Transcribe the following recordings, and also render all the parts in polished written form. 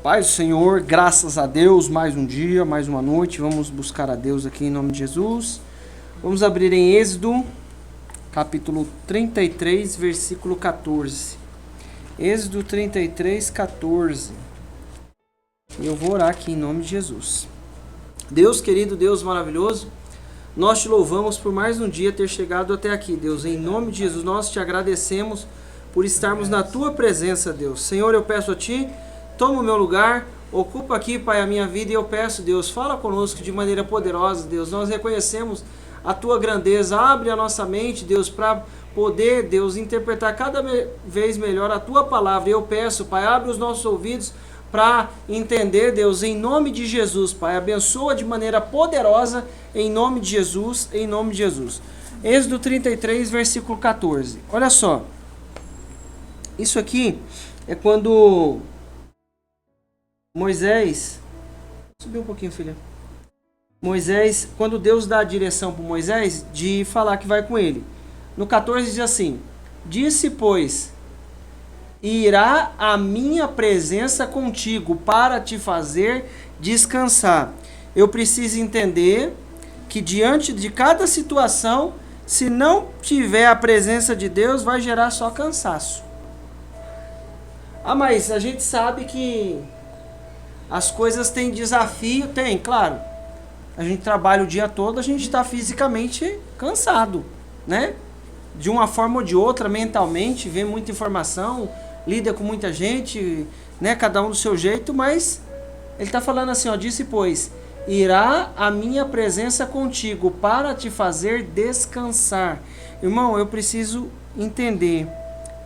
Paz do Senhor, graças a Deus, mais um dia, mais uma noite, vamos buscar a Deus aqui em nome de Jesus. Vamos abrir em Êxodo, capítulo 33, versículo 14. Êxodo 33, 14. E eu vou orar aqui em nome de Jesus. Deus querido, Deus maravilhoso, nós te louvamos por mais um dia ter chegado até aqui, Deus. Em nome de Jesus, nós te agradecemos por estarmos na tua presença, Deus. Senhor, eu peço a ti, toma o meu lugar, ocupa aqui, Pai, a minha vida, e eu peço, Deus, fala conosco de maneira poderosa, Deus. Nós reconhecemos a tua grandeza, abre a nossa mente, Deus, para poder, Deus, interpretar cada vez melhor a tua palavra. Eu peço, Pai, abre os nossos ouvidos para entender, Deus, em nome de Jesus, Pai. Abençoa de maneira poderosa, em nome de Jesus, em nome de Jesus. Êxodo 33, versículo 14. Olha só, isso aqui é quando Moisés, subiu um pouquinho, filha. Moisés, quando Deus dá a direção para Moisés de falar que vai com ele. No 14 diz assim: disse, pois, irá a minha presença contigo para te fazer descansar. Eu preciso entender que diante de cada situação, se não tiver a presença de Deus, vai gerar só cansaço. Ah, mas a gente sabe que as coisas têm desafio, tem, claro. A gente trabalha o dia todo, a gente está fisicamente cansado, né? De uma forma ou de outra, mentalmente, vê muita informação, lida com muita gente, né? Cada um do seu jeito, mas ele está falando assim, ó, disse, pois, irá a minha presença contigo para te fazer descansar. Irmão, eu preciso entender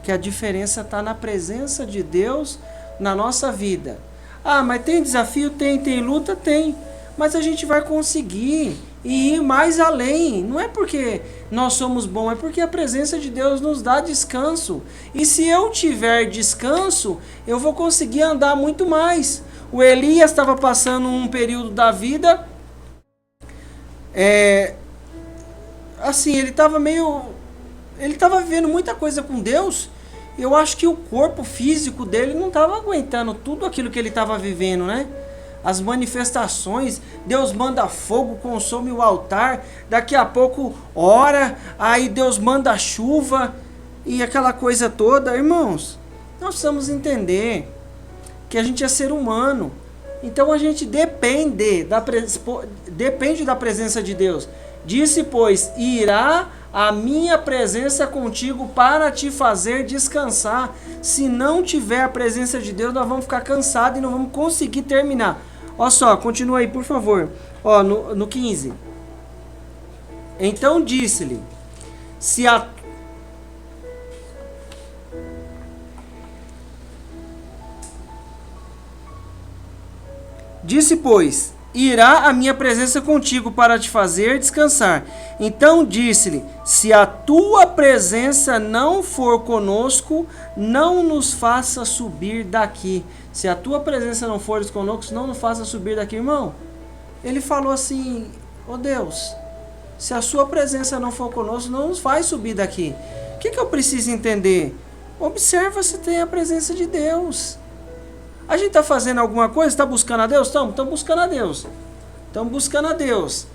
que a diferença está na presença de Deus na nossa vida. Ah, mas tem desafio? Tem luta? Tem. Mas a gente vai conseguir ir mais além. Não é porque nós somos bons, é porque a presença de Deus nos dá descanso. E se eu tiver descanso, eu vou conseguir andar muito mais. O Elias estava passando um período da vida, assim, ele estava vivendo muita coisa com Deus. Eu acho que o corpo físico dele não estava aguentando tudo aquilo que ele estava vivendo, né? As manifestações, Deus manda fogo, consome o altar, daqui a pouco ora, aí Deus manda chuva e aquela coisa toda. Irmãos, nós precisamos entender que a gente é ser humano, então a gente depende da presença de Deus. Disse, pois, irá a minha presença contigo para te fazer descansar. Se não tiver a presença de Deus, nós vamos ficar cansados e não vamos conseguir terminar. Olha só, continua aí, por favor. Ó, no 15. Então disse-lhe, Disse, pois, irá a minha presença contigo para te fazer descansar. Então disse-lhe, se a tua presença não for conosco, não nos faça subir daqui. Se a tua presença não for conosco, não nos faça subir daqui, irmão. Ele falou assim, ó Deus, se a sua presença não for conosco, não nos faz subir daqui. O que eu preciso entender? Observa se tem a presença de Deus. A gente está fazendo alguma coisa? Está buscando a Deus? Estamos buscando a Deus. Estamos buscando a Deus.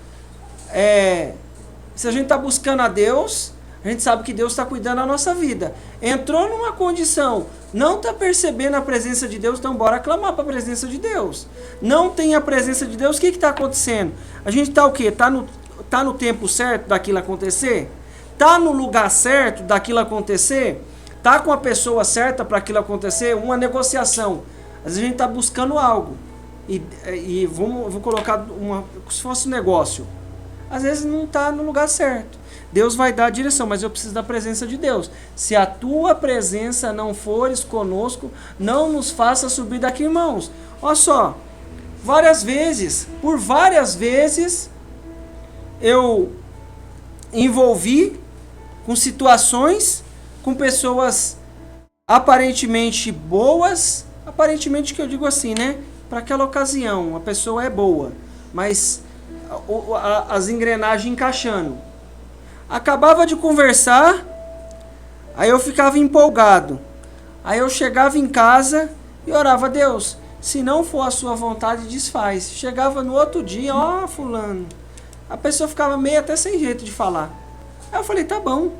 Se a gente está buscando a Deus, a gente sabe que Deus está cuidando da nossa vida. Entrou numa condição, não está percebendo a presença de Deus, então bora clamar para a presença de Deus. Não tem a presença de Deus, o que está acontecendo? A gente está o quê? Está no tempo certo daquilo acontecer? Está no lugar certo daquilo acontecer? Está com a pessoa certa para aquilo acontecer? Uma negociação. Às vezes a gente está buscando algo e vou colocar se fosse um negócio. Às vezes não está no lugar certo. Deus vai dar a direção, mas eu preciso da presença de Deus. Se a tua presença não fores conosco, não nos faça subir daqui, irmãos. Olha só, por várias vezes, eu envolvi com situações, com pessoas aparentemente boas, aparentemente que eu digo assim, né? Para aquela ocasião, a pessoa é boa, mas as engrenagens encaixando. Acabava de conversar, aí eu ficava empolgado. Aí eu chegava em casa e orava, Deus, Se não for a sua vontade, desfaz. Chegava no outro dia, ó, fulano. A pessoa ficava meio até sem jeito de falar. Aí eu falei, tá bom.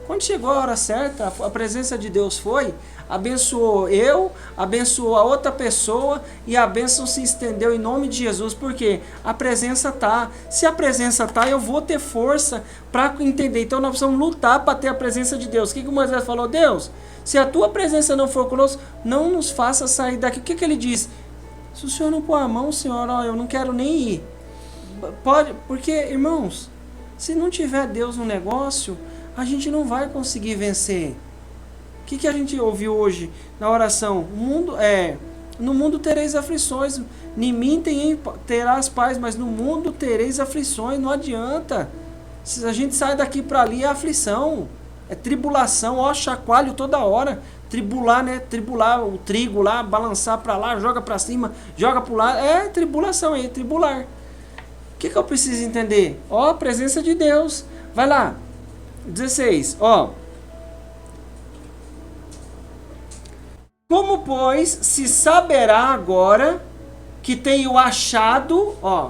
Quando chegou a hora certa, a presença de Deus foi, abençoou eu, abençoou a outra pessoa e a bênção se estendeu em nome de Jesus, porque a presença tá. Se a presença tá, eu vou ter força para entender. Então nós precisamos lutar para ter a presença de Deus. O que Moisés falou? Deus, se a tua presença não for conosco, não nos faça sair daqui. O que ele diz? Se o Senhor não pôr a mão, Senhor, ó, eu não quero nem ir. Pode, porque, irmãos, se não tiver Deus no negócio, a gente não vai conseguir vencer. O que a gente ouviu hoje na oração? No mundo tereis aflições, em mim terás paz, mas no mundo tereis aflições, não adianta. Se a gente sai daqui para ali, é aflição, é tribulação, ó, chacoalho toda hora. Tribular, né? Tribular o trigo lá, balançar para lá, joga para cima, joga para lá, é tribulação aí, tribular. O que eu preciso entender? Ó, a presença de Deus. Vai lá. 16, ó. Como, pois, se saberá agora que tenho achado, ó,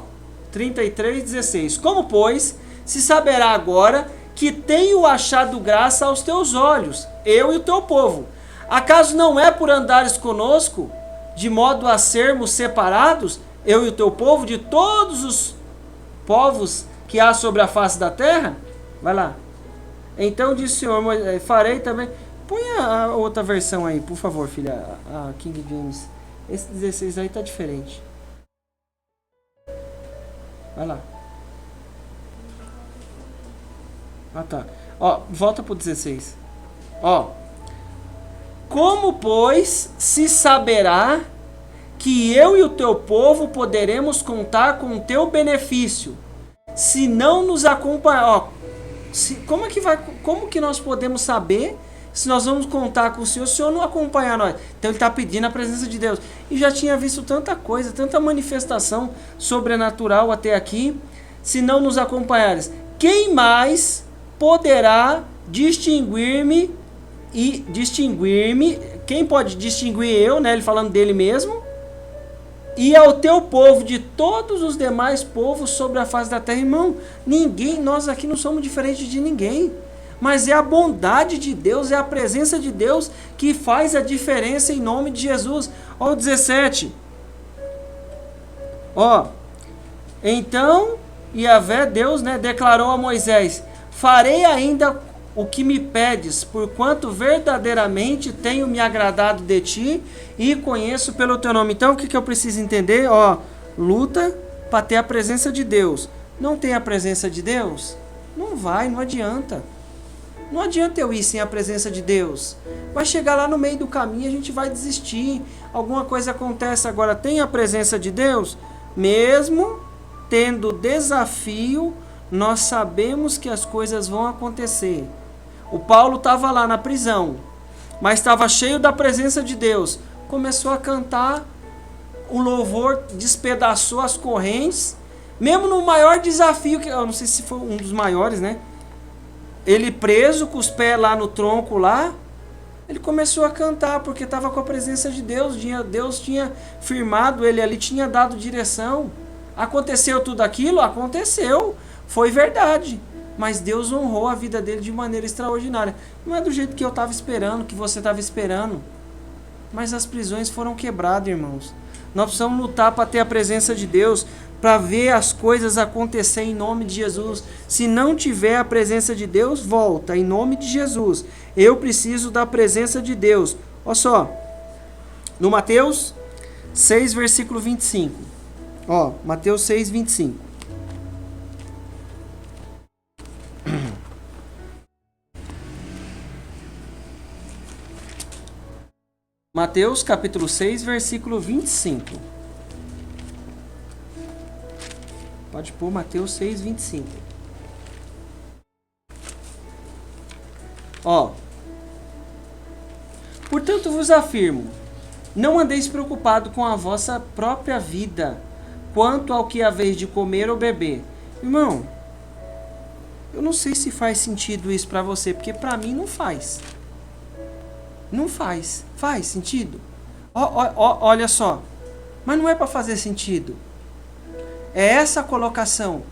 33, 16. Como, pois, se saberá agora que tenho achado graça aos teus olhos, eu e o teu povo? Acaso não é por andares conosco, de modo a sermos separados, eu e o teu povo, de todos os povos que há sobre a face da terra? Vai lá. Então disse o Senhor, farei também. Põe a outra versão aí, por favor, filha, a King James. Esse 16 aí tá diferente. Vai lá. Ah, tá. Ó, volta pro 16. Ó. Como, pois, se saberá que eu e o teu povo poderemos contar com o teu benefício, se não nos acompanhar? Ó, como que nós podemos saber se nós vamos contar com o Senhor não acompanhar nós? Então ele está pedindo a presença de Deus. E já tinha visto tanta coisa, tanta manifestação sobrenatural até aqui. Se não nos acompanhares, quem mais poderá distinguir-me? Quem pode distinguir eu, né? Ele falando dele mesmo. E ao teu povo de todos os demais povos sobre a face da terra. Irmão, nós aqui não somos diferentes de ninguém. Mas é a bondade de Deus, é a presença de Deus que faz a diferença em nome de Jesus. Ó, o 17. Ó. Então, Yahvé, Deus, né, declarou a Moisés: farei ainda o que me pedes, porquanto verdadeiramente tenho me agradado de ti e conheço pelo teu nome. Então, o que eu preciso entender? Ó, luta para ter a presença de Deus. Não tem a presença de Deus? Não vai, não adianta. Não adianta eu ir sem a presença de Deus. Vai chegar lá no meio do caminho, a gente vai desistir. Alguma coisa acontece. Agora, tem a presença de Deus? Mesmo tendo desafio, nós sabemos que as coisas vão acontecer. O Paulo estava lá na prisão, mas estava cheio da presença de Deus. Começou a cantar, o louvor despedaçou as correntes, mesmo no maior desafio, que eu não sei se foi um dos maiores, né? Ele preso, com os pés lá no tronco lá, ele começou a cantar, porque estava com a presença de Deus. Deus tinha firmado ele ali, tinha dado direção. Aconteceu tudo aquilo? Aconteceu. Foi verdade. Mas Deus honrou a vida dele de maneira extraordinária. Não é do jeito que eu estava esperando, que você estava esperando. Mas as prisões foram quebradas, irmãos. Nós precisamos lutar para ter a presença de Deus, para ver as coisas acontecer em nome de Jesus. Se não tiver a presença de Deus, volta em nome de Jesus. Eu preciso da presença de Deus. Olha só, no Mateus 6, versículo 25. Ó, Mateus 6, 25. Mateus capítulo 6, versículo 25. Pode pôr Mateus 6, 25. Ó. Portanto vos afirmo, não andeis preocupado com a vossa própria vida, quanto ao que haveis de comer ou beber. Irmão, eu não sei se faz sentido isso para você, porque para mim não faz. Não faz. Faz sentido? Olha só. Mas não é para fazer sentido. É essa a colocação.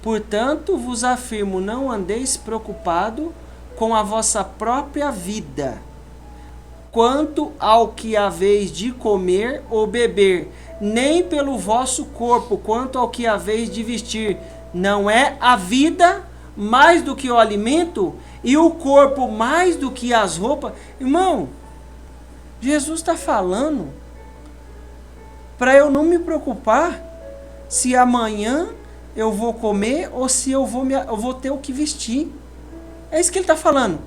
Portanto, vos afirmo, não andeis preocupado com a vossa própria vida, quanto ao que haveis de comer ou beber, nem pelo vosso corpo, quanto ao que haveis de vestir. Não é a vida mais do que o alimento e o corpo mais do que as roupas? Irmão, Jesus está falando para eu não me preocupar se amanhã eu vou comer ou se eu vou ter o que vestir. É isso que ele está falando.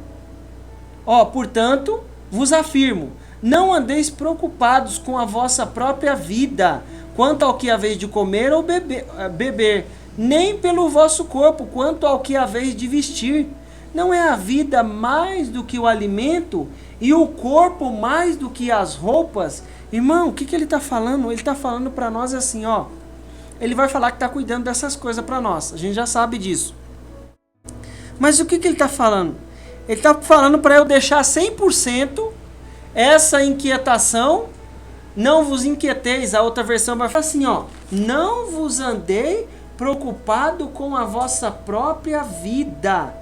Portanto, vos afirmo, não andeis preocupados com a vossa própria vida, quanto ao que haveis de comer ou beber, nem pelo vosso corpo, quanto ao que haveis de vestir. Não é a vida mais do que o alimento e o corpo mais do que as roupas? Irmão, o que ele está falando? Ele está falando para nós assim, ele vai falar que está cuidando dessas coisas para nós, a gente já sabe disso. Mas o que ele está falando? Ele está falando para eu deixar 100% essa inquietação. Não vos inquieteis, a outra versão vai falar assim, não vos andei preocupado com a vossa própria vida,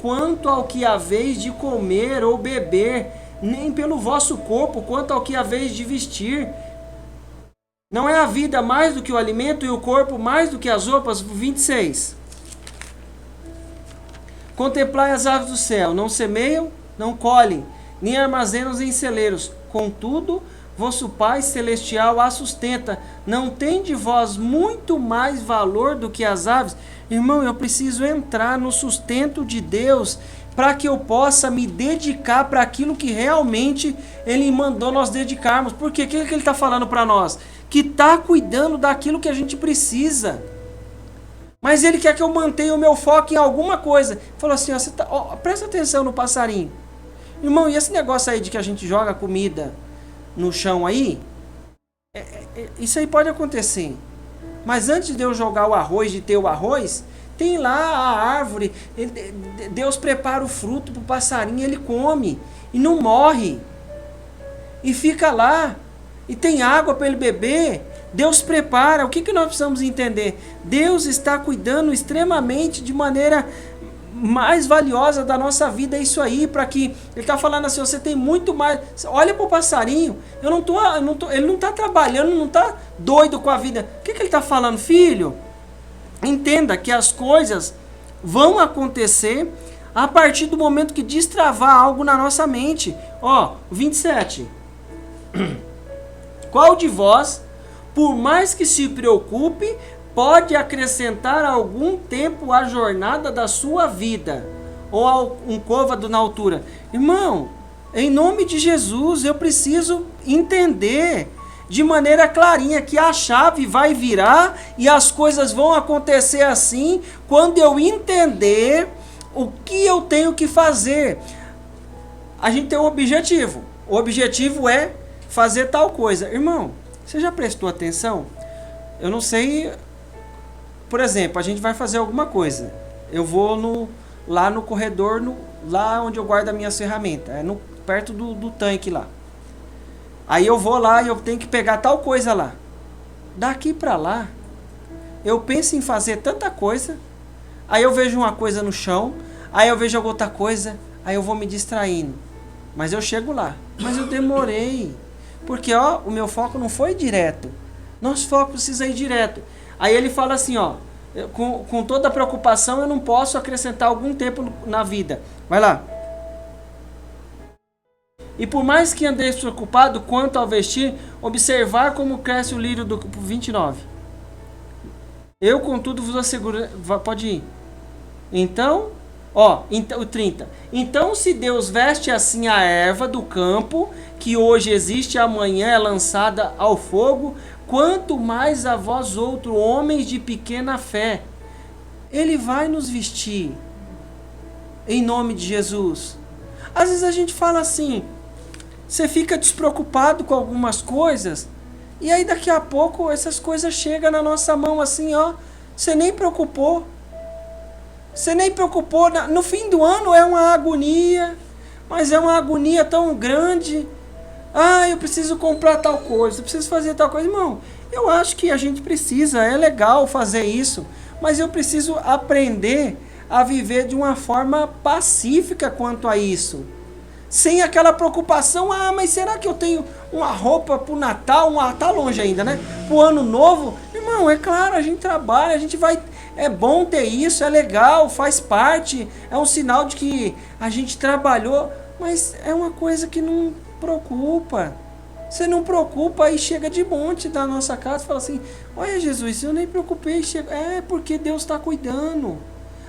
quanto ao que haveis de comer ou beber, nem pelo vosso corpo, quanto ao que haveis de vestir. Não é a vida mais do que o alimento e o corpo mais do que as roupas? 26. Contemplai as aves do céu, não semeiam, não colhem, nem armazenam em celeiros. Contudo, vosso Pai Celestial a sustenta. Não tem de vós muito mais valor do que as aves? Irmão, eu preciso entrar no sustento de Deus para que eu possa me dedicar para aquilo que realmente Ele mandou nós dedicarmos. Porque o que Ele está falando para nós? Que está cuidando daquilo que a gente precisa. Mas Ele quer que eu mantenha o meu foco em alguma coisa. Falou assim, presta atenção no passarinho. Irmão, e esse negócio aí de que a gente joga comida no chão aí? Isso aí pode acontecer. Mas antes de eu jogar o arroz, de ter o arroz, tem lá a árvore. Deus prepara o fruto para o passarinho, ele come. E não morre. E fica lá. E tem água para ele beber. Deus prepara. O que nós precisamos entender? Deus está cuidando extremamente, de maneira mais valiosa da nossa vida. É isso aí, para que Ele está falando assim, você tem muito mais. Olha para o passarinho. Ele não está trabalhando, não está doido com a vida. O que Ele está falando? Filho, entenda que as coisas vão acontecer a partir do momento que destravar algo na nossa mente. 27. Qual de vós, por mais que se preocupe, pode acrescentar algum tempo à jornada da sua vida? Ou um côvado na altura? Irmão, em nome de Jesus, eu preciso entender de maneira clarinha que a chave vai virar e as coisas vão acontecer assim quando eu entender o que eu tenho que fazer. A gente tem um objetivo. O objetivo é fazer tal coisa. Irmão, você já prestou atenção? Eu não sei. Por exemplo, a gente vai fazer alguma coisa. Eu vou lá no corredor, lá onde eu guardo as minhas ferramentas. Perto do tanque lá. Aí eu vou lá e eu tenho que pegar tal coisa lá. Daqui para lá, eu penso em fazer tanta coisa. Aí eu vejo uma coisa no chão. Aí eu vejo outra coisa. Aí eu vou me distraindo. Mas eu chego lá. Mas eu demorei. Porque o meu foco não foi direto. Nosso foco precisa ir direto. Aí ele fala assim, com toda a preocupação eu não posso acrescentar algum tempo na vida. Vai lá. E por mais que andeis preocupado quanto ao vestir, observar como cresce o lírio do 29. Eu, contudo, vos asseguro... Pode ir. Então, o 30. Então, se Deus veste assim a erva do campo, que hoje existe e amanhã é lançada ao fogo, quanto mais a vós outros, homens de pequena fé. Ele vai nos vestir. Em nome de Jesus. Às vezes a gente fala assim, você fica despreocupado com algumas coisas, e aí daqui a pouco essas coisas chegam na nossa mão assim, você nem preocupou. Você nem preocupou. No fim do ano é uma agonia, mas é uma agonia tão grande. Ah, eu preciso comprar tal coisa, eu preciso fazer tal coisa. Irmão, eu acho que a gente precisa, é legal fazer isso, mas eu preciso aprender a viver de uma forma pacífica quanto a isso. Sem aquela preocupação, ah, mas será que eu tenho uma roupa pro Natal? Tá longe ainda, né? Pro Ano Novo? Irmão, é claro, a gente trabalha, a gente vai... É bom ter isso, é legal, faz parte, é um sinal de que a gente trabalhou, mas é uma coisa que não preocupa. Você não preocupa, aí chega de monte da nossa casa e fala assim, olha Jesus, eu nem preocupei, chega... É porque Deus está cuidando.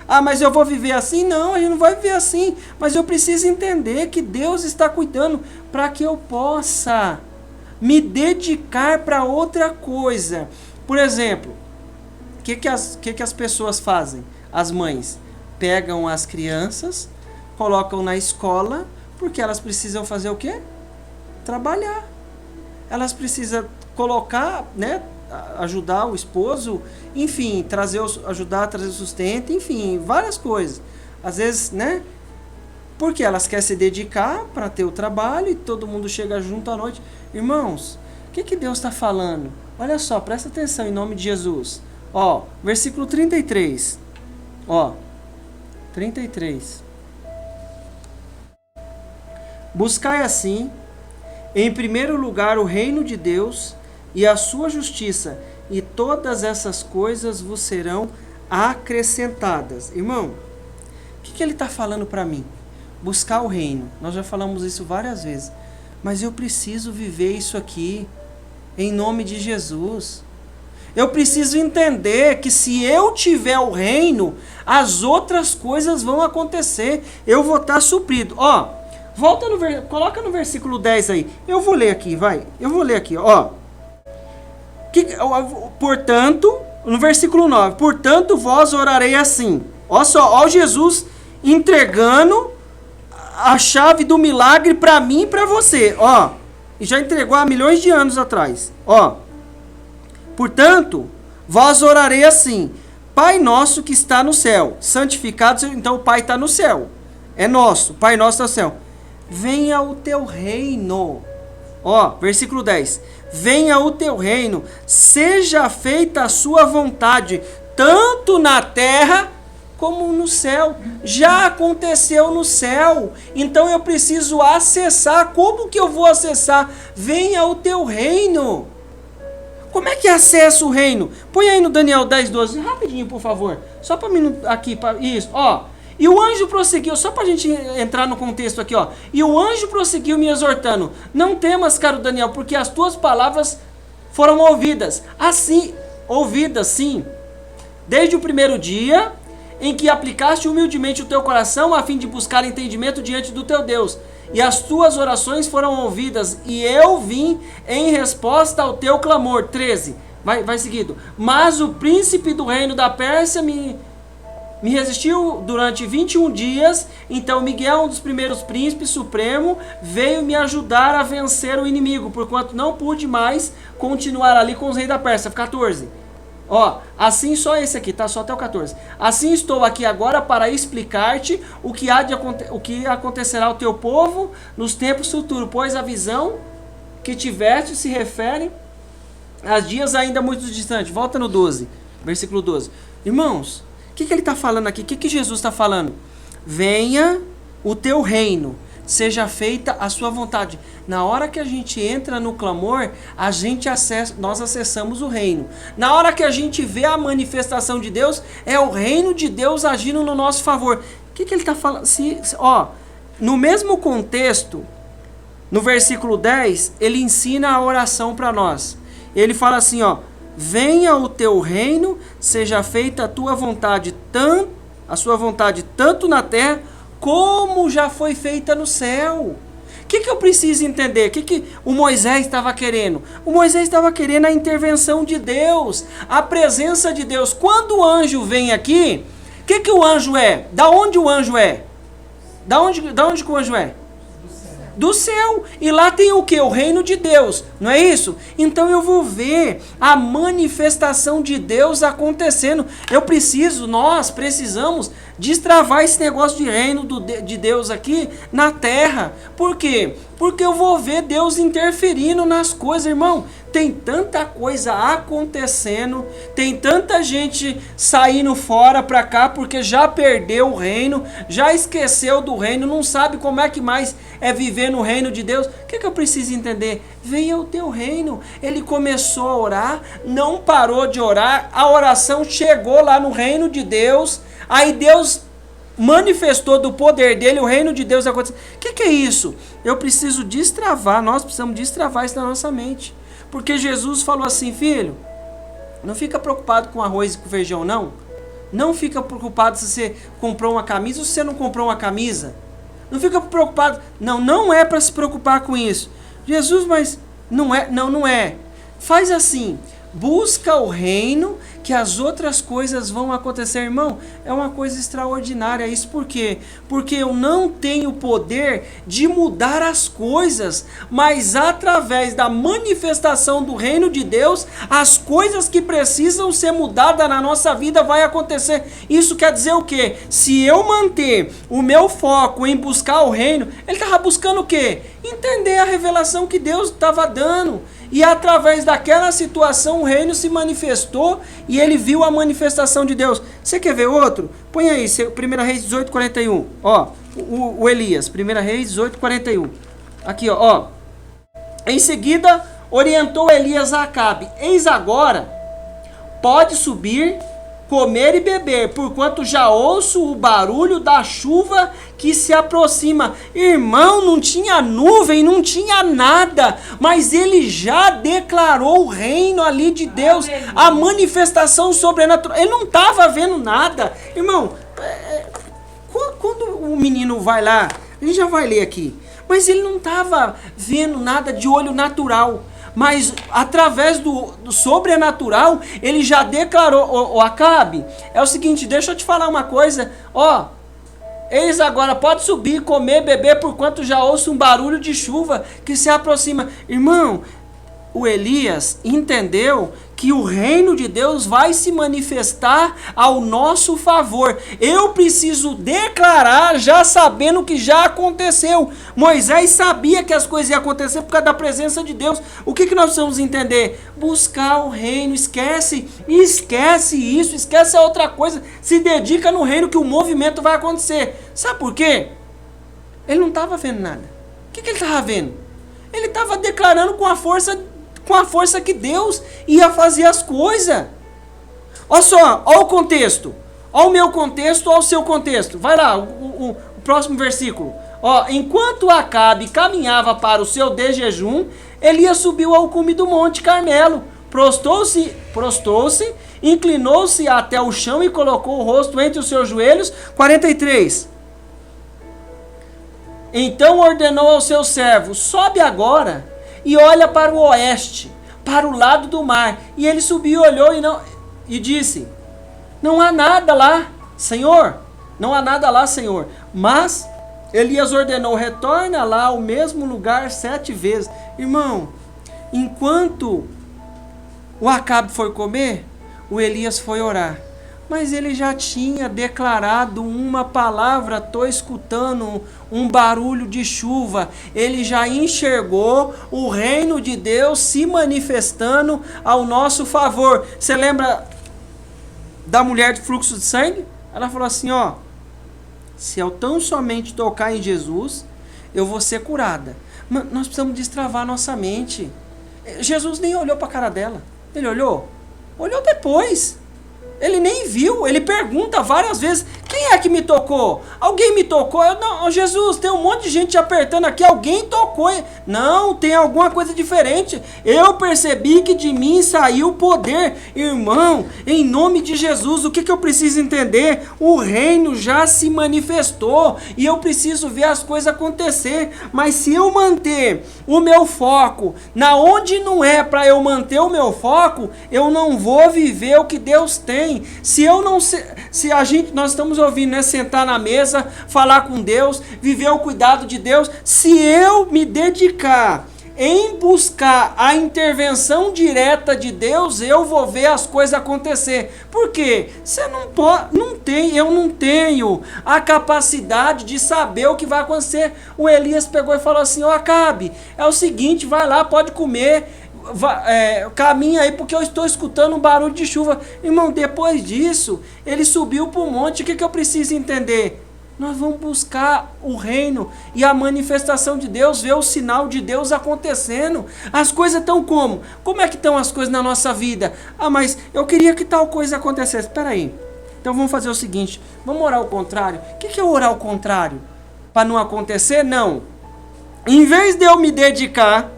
Ah, mas eu vou viver assim? Não, a gente não vai viver assim. Mas eu preciso entender que Deus está cuidando para que eu possa me dedicar para outra coisa. Por exemplo, o que as pessoas fazem? As mães pegam as crianças, colocam na escola, porque elas precisam fazer o quê? Trabalhar. Elas precisam colocar, né? Ajudar o esposo, enfim, ajudar a trazer o sustento, enfim, várias coisas. Às vezes, né? Porque elas querem se dedicar para ter o trabalho e todo mundo chega junto à noite. Irmãos, o que Deus está falando? Olha só, presta atenção em nome de Jesus. Ó, versículo 33. Ó, 33. Buscai assim, em primeiro lugar, o reino de Deus e a sua justiça, e todas essas coisas vos serão acrescentadas. Irmão, o que ele está falando para mim? Buscar o reino. Nós já falamos isso várias vezes. Mas eu preciso viver isso aqui, em nome de Jesus. Eu preciso entender que se eu tiver o reino, as outras coisas vão acontecer. Eu vou estar suprido. Ó, coloca no versículo 10 aí. Eu vou ler aqui, vai. Eu vou ler aqui, ó. Portanto, no versículo 9, portanto vós orarei assim. Olha só, ó Jesus entregando a chave do milagre para mim e para você. Ó, e já entregou há milhões de anos atrás. Ó, portanto, vós orarei assim. Pai nosso que está no céu, santificado, então o Pai está no céu. É nosso, Pai nosso está no céu. Venha o teu reino. Ó, versículo 10. Venha o teu reino, seja feita a sua vontade, tanto na terra como no céu. Já aconteceu no céu, então eu preciso acessar. Como que eu vou acessar? Venha o teu reino. Como é que acessa o reino? Põe aí no Daniel 10, 12, rapidinho, por favor. Só para mim aqui, isso, ó. E o anjo prosseguiu, só para a gente entrar no contexto aqui, ó. E o anjo prosseguiu me exortando: não temas, caro Daniel, porque as tuas palavras foram ouvidas. Assim, ouvidas, sim. Desde o primeiro dia em que aplicaste humildemente o teu coração a fim de buscar entendimento diante do teu Deus. E as tuas orações foram ouvidas, e eu vim em resposta ao teu clamor. 13, vai seguido. Mas o príncipe do reino da Pérsia me resistiu durante 21 dias, então Miguel, um dos primeiros príncipes supremo, veio me ajudar a vencer o inimigo, porquanto não pude mais continuar ali com os reis da Pérsia. 14. Ó, assim só esse aqui, tá? Só até o 14. Assim estou aqui agora para explicar-te o que acontecerá ao teu povo nos tempos futuros, pois a visão que tiveste se refere a dias ainda muito distantes. Volta no 12, versículo 12. Irmãos, o que ele está falando aqui? O que Jesus está falando? Venha o teu reino, seja feita a sua vontade. Na hora que a gente entra no clamor, nós acessamos o reino. Na hora que a gente vê a manifestação de Deus, é o reino de Deus agindo no nosso favor. O que ele está falando? No mesmo contexto, no versículo 10, ele ensina a oração para nós. Ele fala assim, ó: venha o teu reino, seja feita a tua vontade, sua vontade tanto na terra como já foi feita no céu. O que eu preciso entender? O que o Moisés estava querendo? O Moisés estava querendo a intervenção de Deus, a presença de Deus. Quando o anjo vem aqui, o que o anjo é? Da onde o anjo é? Da onde que o anjo é? do céu, e lá tem o que? O reino de Deus, não é isso? Então eu vou ver a manifestação de Deus acontecendo. Nós precisamos destravar esse negócio de reino de Deus aqui na terra. Por quê? Porque eu vou ver Deus interferindo nas coisas, irmão. Tem tanta coisa acontecendo, tem tanta gente saindo fora para cá porque já perdeu o reino, já esqueceu do reino, não sabe como é que mais é viver no reino de Deus. O que eu preciso entender? Venha o teu reino. Ele começou a orar, não parou de orar, a oração chegou lá no reino de Deus, aí Deus manifestou do poder dele, o reino de Deus aconteceu. O que é isso? Eu preciso destravar, nós precisamos destravar isso na nossa mente. Porque Jesus falou assim: filho, não fica preocupado com arroz e com feijão, não. Não fica preocupado se você comprou uma camisa ou se você não comprou uma camisa. Não fica preocupado. Não é para se preocupar com isso. Jesus, mas não é. Faz assim, busca o reino, que as outras coisas vão acontecer, irmão. É uma coisa extraordinária isso. Por quê? Porque eu não tenho poder de mudar as coisas, mas através da manifestação do reino de Deus, as coisas que precisam ser mudadas na nossa vida vai acontecer. Isso quer dizer o quê? Se eu manter o meu foco em buscar o reino, ele estava buscando o quê? Entender a revelação que Deus estava dando. E através daquela situação o reino se manifestou e ele viu a manifestação de Deus. Você quer ver outro? Põe aí, 1 Reis 18:41. Ó, o Elias, 1 Reis 18:41. Aqui, ó. Em seguida, orientou Elias a Acabe: eis agora, pode subir, comer e beber, porquanto já ouço o barulho da chuva que se aproxima. Irmão, não tinha nuvem, não tinha nada, mas ele já declarou o reino ali de Deus, a manifestação sobrenatural. Ele não estava vendo nada. Irmão, quando o menino vai lá, a gente já vai ler aqui, mas ele não estava vendo nada de olho natural. Mas através do sobrenatural, ele já declarou: o Acabe, é o seguinte, deixa eu te falar uma coisa, ó, eis agora, pode subir, comer, beber, porquanto já ouço um barulho de chuva que se aproxima. Irmão, o Elias entendeu que o reino de Deus vai se manifestar ao nosso favor. Eu preciso declarar já sabendo que já aconteceu. Moisés sabia que as coisas iam acontecer por causa da presença de Deus. O que nós precisamos entender? Buscar o reino. Esquece isso, esquece a outra coisa. Se dedica no reino que o movimento vai acontecer. Sabe por quê? Ele não estava vendo nada. O que ele estava vendo? Ele estava declarando com a força que Deus ia fazer as coisas. Olha só, olha o contexto. Olha o meu contexto, olha o seu contexto. Vai lá, o próximo versículo. Ó, enquanto Acabe caminhava para o seu de jejum, Elias subiu ao cume do monte Carmelo. Prostou-se, inclinou-se até o chão e colocou o rosto entre os seus joelhos. 43. Então ordenou ao seu servo: sobe agora e olha para o oeste, para o lado do mar. E ele subiu, olhou e disse: não há nada lá, Senhor. Não há nada lá, Senhor. Mas Elias ordenou: retorna lá ao mesmo lugar 7 vezes. Irmão, enquanto o Acabe foi comer, o Elias foi orar. Mas ele já tinha declarado uma palavra: estou escutando um barulho de chuva. Ele já enxergou o reino de Deus se manifestando ao nosso favor. Você lembra da mulher de fluxo de sangue? Ela falou assim: ó, se eu tão somente tocar em Jesus, eu vou ser curada. Mas nós precisamos destravar nossa mente. Jesus nem olhou para a cara dela. Ele olhou? Olhou depois. Ele nem viu, ele pergunta várias vezes: quem é que me tocou? Alguém me tocou? Não, Jesus, tem um monte de gente te apertando aqui, alguém tocou. Não, tem alguma coisa diferente. Eu percebi que de mim saiu poder. Irmão, em nome de Jesus, o que eu preciso entender? O reino já se manifestou e eu preciso ver as coisas acontecer. Mas se eu manter o meu foco na onde não é para eu manter o meu foco, eu não vou viver o que Deus tem. Nós estamos ouvindo, né? Sentar na mesa, falar com Deus, viver o cuidado de Deus. Se eu me dedicar em buscar a intervenção direta de Deus, eu vou ver as coisas acontecer. Por quê? Você eu não tenho a capacidade de saber o que vai acontecer. O Elias pegou e falou assim: Acabe, é o seguinte, vai lá, pode comer, caminha aí, porque eu estou escutando um barulho de chuva. Irmão, depois disso, ele subiu para o monte. O que eu preciso entender? Nós vamos buscar o reino e a manifestação de Deus, ver o sinal de Deus acontecendo. As coisas estão como? Como é que estão as coisas na nossa vida? Mas eu queria que tal coisa acontecesse. Espera aí. Então vamos fazer o seguinte, vamos orar ao contrário. O que é orar ao contrário? Para não acontecer? Não. Em vez de eu me dedicar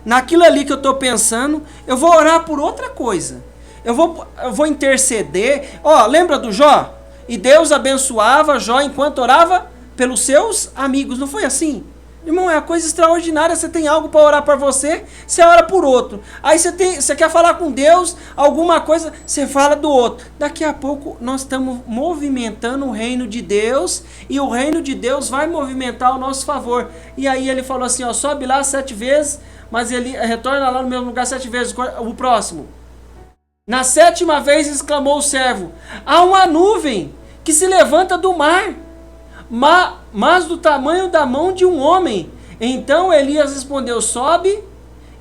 naquilo ali que eu estou pensando, eu vou orar por outra coisa. Eu vou interceder. Lembra do Jó? E Deus abençoava Jó enquanto orava pelos seus amigos. Não foi assim? Irmão, é uma coisa extraordinária. Você tem algo para orar para você, você ora por outro. Aí você quer falar com Deus, alguma coisa, você fala do outro. Daqui a pouco nós estamos movimentando o reino de Deus, e o reino de Deus vai movimentar ao nosso favor. E aí ele falou assim, sobe lá 7 vezes, mas ele retorna lá no mesmo lugar 7 vezes. O próximo. Na 7ª vez exclamou o servo: há uma nuvem que se levanta do mar, mas do tamanho da mão de um homem. Então Elias respondeu: sobe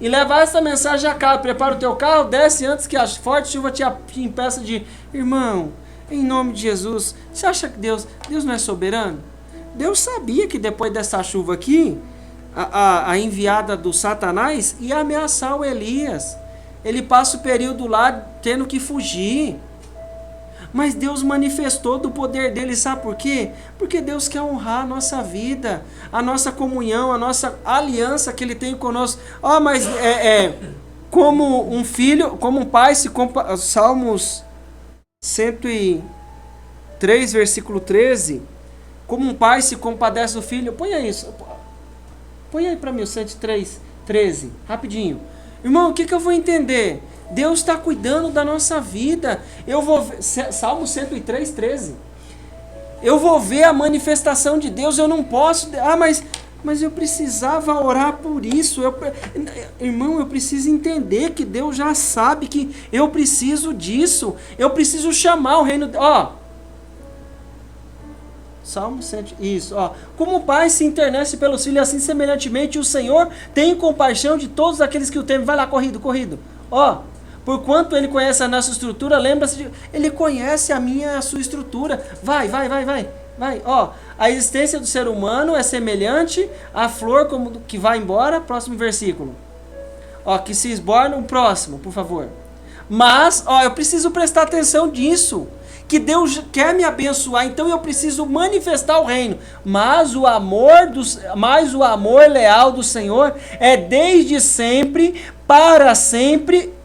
e leva essa mensagem a Acabe: prepara o teu carro, desce antes que a forte chuva te impeça de ir. Irmão, em nome de Jesus, você acha que Deus não é soberano? Deus sabia que depois dessa chuva aqui, a enviada do Satanás ia ameaçar o Elias. Ele passa o período lá tendo que fugir. Mas Deus manifestou do poder dele, sabe por quê? Porque Deus quer honrar a nossa vida, a nossa comunhão, a nossa aliança que ele tem conosco. Mas como um filho, como um pai se Salmos 103, versículo 13. Como um pai se compadece do filho. Põe aí para mim o 103, 13, rapidinho. Irmão, o que eu vou entender? Deus está cuidando da nossa vida. Eu vou ver, Salmo 103, 13. Eu vou ver a manifestação de Deus. Eu não posso... mas eu precisava orar por isso. Irmão, eu preciso entender que Deus já sabe que eu preciso disso. Eu preciso chamar o reino... Salmo 100, isso, como o pai se internece pelos filhos, assim semelhantemente o Senhor tem compaixão de todos aqueles que o temem. Vai lá, corrido. Porquanto ele conhece a nossa estrutura, lembra-se ele conhece a minha e a sua estrutura. Vai. A existência do ser humano é semelhante à flor que vai embora. Próximo versículo. Que se esborna. O próximo, por favor. Mas, eu preciso prestar atenção nisso. Que Deus quer me abençoar, então eu preciso manifestar o reino. Mas o amor leal do Senhor é desde sempre, para sempre,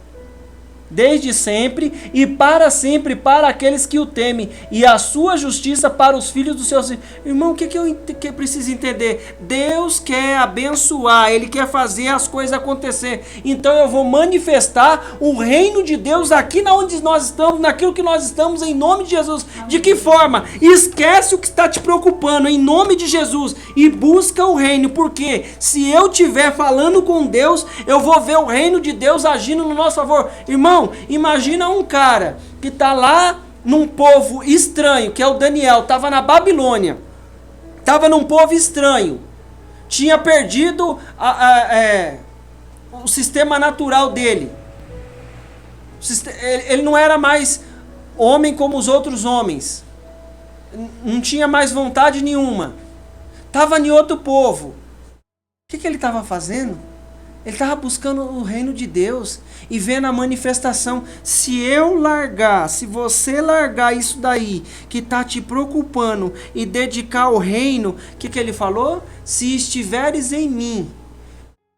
desde sempre e para sempre para aqueles que o temem, e a sua justiça para os filhos dos seus filhos. Irmão, o que eu preciso entender? Deus quer abençoar, Ele quer fazer as coisas acontecer. Então eu vou manifestar o reino de Deus aqui onde nós estamos, naquilo que nós estamos, em nome de Jesus. De que forma? Esquece o que está te preocupando, em nome de Jesus, e busca o reino, porque se eu estiver falando com Deus, eu vou ver o reino de Deus agindo no nosso favor. Irmão, imagina um cara que está lá num povo estranho, que é o Daniel, estava na Babilônia, estava num povo estranho, tinha perdido o sistema natural dele, ele não era mais homem como os outros homens, não tinha mais vontade nenhuma, estava em outro povo. O que ele estava fazendo? Ele estava buscando o reino de Deus e vendo a manifestação. Se você largar isso daí que está te preocupando e dedicar ao reino, o que ele falou? Se estiveres em mim,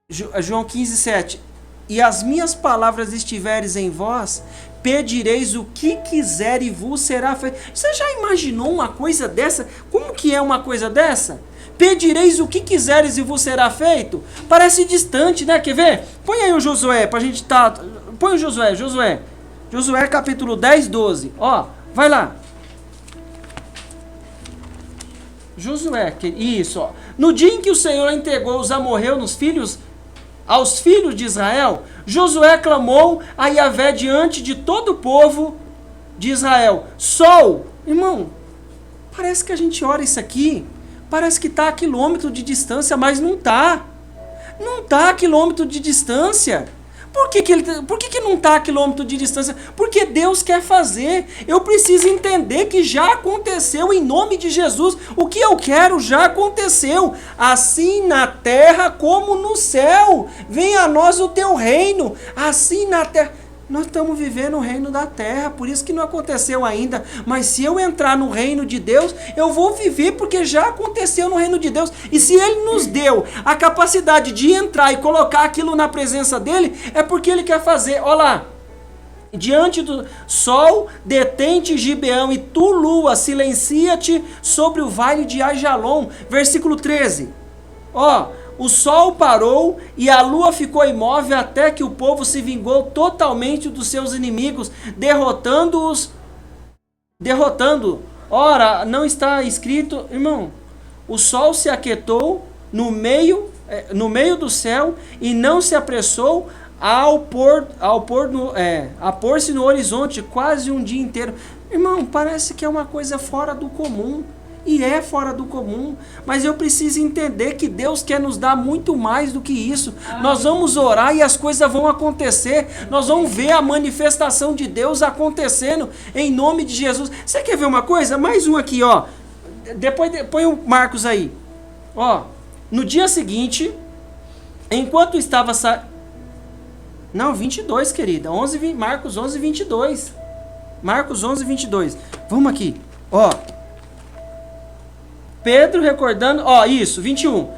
João 15, 7, e as minhas palavras estiveres em vós, pedireis o que quiser e vos será feito. Você já imaginou uma coisa dessa? Como que é uma coisa dessa? Pedireis o que quiseres e vos será feito? Parece distante, né? Quer ver? Põe aí o Josué, pra gente põe o Josué capítulo 10, 12. Vai lá. Josué, isso, ó. No dia em que o Senhor entregou os amorreus aos filhos de Israel, Josué clamou a Yahvé diante de todo o povo de Israel. Sol, irmão, parece que a gente ora isso aqui, parece que está a quilômetro de distância, mas não está. Não está a quilômetro de distância. Por que não está a quilômetro de distância? Porque Deus quer fazer. Eu preciso entender que já aconteceu em nome de Jesus. O que eu quero já aconteceu. Assim na terra como no céu. Venha a nós o teu reino. Assim na terra. Nós estamos vivendo o reino da terra, por isso que não aconteceu ainda. Mas se eu entrar no reino de Deus, eu vou viver porque já aconteceu no reino de Deus. E se Ele nos deu a capacidade de entrar e colocar aquilo na presença dEle, é porque Ele quer fazer. Olha lá. Diante do sol, detente Gibeão, e tu, lua, silencia-te sobre o vale de Ajalon. Versículo 13. Ó. O sol parou e a lua ficou imóvel até que o povo se vingou totalmente dos seus inimigos, derrotando-os. Ora, não está escrito, irmão, o sol se aquietou no meio do céu e não se apressou a pôr-se no horizonte quase um dia inteiro. Irmão, parece que é uma coisa fora do comum. E é fora do comum, mas eu preciso entender que Deus quer nos dar muito mais do que isso. Nós vamos orar e as coisas vão acontecer. Nós vamos ver a manifestação de Deus acontecendo em nome de Jesus. Você quer ver uma coisa? Mais um aqui, ó. Depois põe o Marcos aí. Ó, no dia seguinte, enquanto estava... Não, 22, querida. Marcos 11, 22. Marcos 11, 22. Vamos aqui. Ó. Pedro recordando, 21.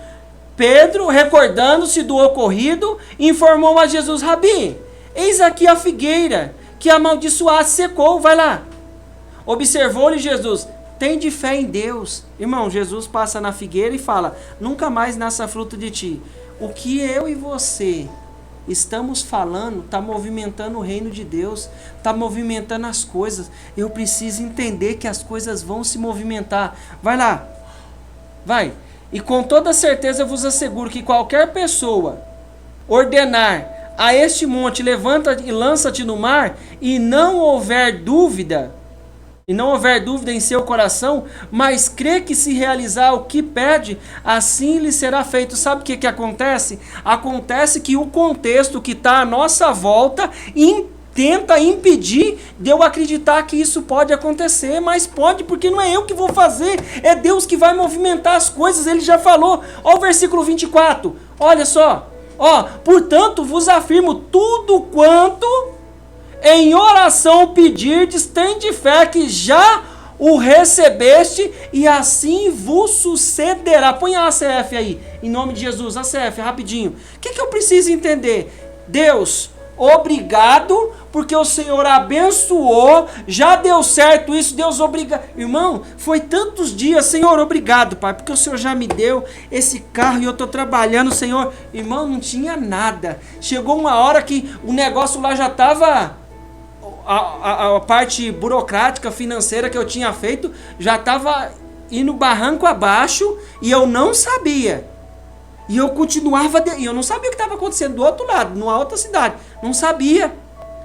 Pedro, recordando-se do ocorrido, informou a Jesus: Rabi, eis aqui a figueira que amaldiçoaste secou, vai lá. Observou-lhe Jesus: tem de fé em Deus. Irmão, Jesus passa na figueira e fala: nunca mais nasça fruto de ti. O que eu e você estamos falando está movimentando o reino de Deus, está movimentando as coisas. Eu preciso entender que as coisas vão se movimentar. Vai lá. Vai, e com toda certeza eu vos asseguro que qualquer pessoa ordenar a este monte, levanta e lança-te no mar, e não houver dúvida em seu coração, mas crê que se realizar o que pede, assim lhe será feito. Sabe o que acontece? Acontece que o contexto que está à nossa volta tenta impedir de eu acreditar que isso pode acontecer, mas pode, porque não é eu que vou fazer, é Deus que vai movimentar as coisas. Ele já falou, ó o versículo 24, olha só, ó, portanto vos afirmo, tudo quanto em oração pedirdes, tende fé que já o recebeste, e assim vos sucederá. Põe a ACF aí, em nome de Jesus, ACF, rapidinho. O que eu preciso entender? Deus, obrigado, porque o Senhor abençoou, já deu certo isso, Deus obrigado. Irmão, foi tantos dias, Senhor, obrigado, Pai, porque o Senhor já me deu esse carro e eu estou trabalhando, Senhor. Irmão, não tinha nada. Chegou uma hora que o negócio lá já estava, a parte burocrática, financeira que eu tinha feito, já estava indo barranco abaixo e eu não sabia. E eu continuava, e eu não sabia o que estava acontecendo do outro lado, numa outra cidade. Não sabia.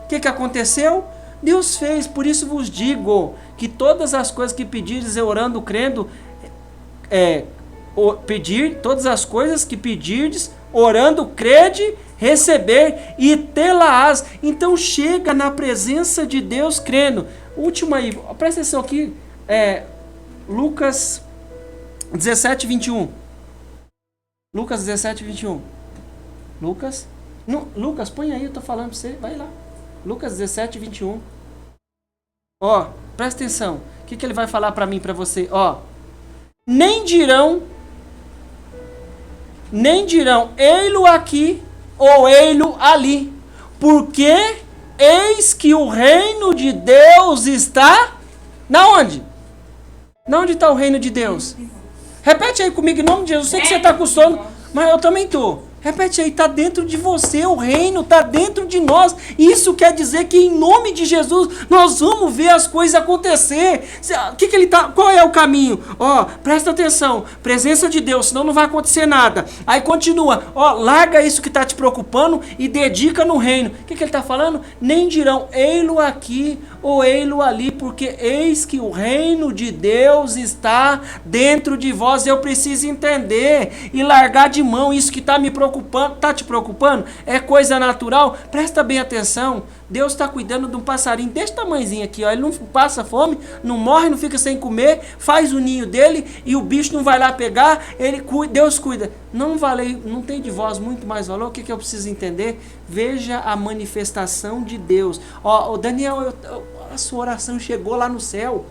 O que aconteceu? Deus fez. Por isso vos digo que todas as coisas que pedires, orando, crendo, todas as coisas que pedirdes, orando, crede, receber e tê-las. Então chega na presença de Deus crendo. Último aí, presta atenção aqui, Lucas 17, 21. Lucas 17, 21. Lucas, põe aí, eu estou falando para você, vai lá. Lucas 17, 21. Ó, presta atenção. O que ele vai falar para mim, para você? Ó, nem dirão, ei-lo aqui ou ei-lo ali, porque eis que o reino de Deus está na onde? Na onde está o reino de Deus? Repete aí comigo em nome de Jesus. Eu sei que você está com sono, mas eu também estou. Repete aí, está dentro de você, o reino está dentro de nós. Isso quer dizer que em nome de Jesus nós vamos ver as coisas acontecer. Qual é o caminho? Ó, presta atenção, presença de Deus, senão não vai acontecer nada. Aí continua, ó, larga isso que está te preocupando e dedica no reino. O que ele está falando? Nem dirão, ei-lo aqui ou ei-lo ali, porque eis que o reino de Deus está dentro de vós. Eu preciso entender e largar de mão isso que está me preocupando. Está te preocupando? É coisa natural? Presta bem atenção. Deus está cuidando de um passarinho desse tamanhozinho aqui, ó. Ele não passa fome, não morre, não fica sem comer, faz o ninho dele e o bicho não vai lá pegar, Deus cuida. Não tem de vós muito mais valor? O que eu preciso entender? Veja a manifestação de Deus. Ó, Daniel, a sua oração chegou lá no céu.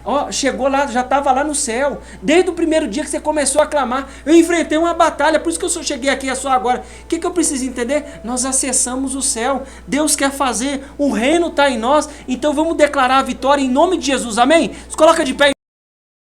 Ó, chegou lá, já estava lá no céu. Desde o primeiro dia que você começou a clamar, eu enfrentei uma batalha, por isso que eu só cheguei aqui só agora. O que eu preciso entender? Nós acessamos o céu. Deus quer fazer, o reino está em nós, então vamos declarar a vitória em nome de Jesus, amém? Se coloca de pé.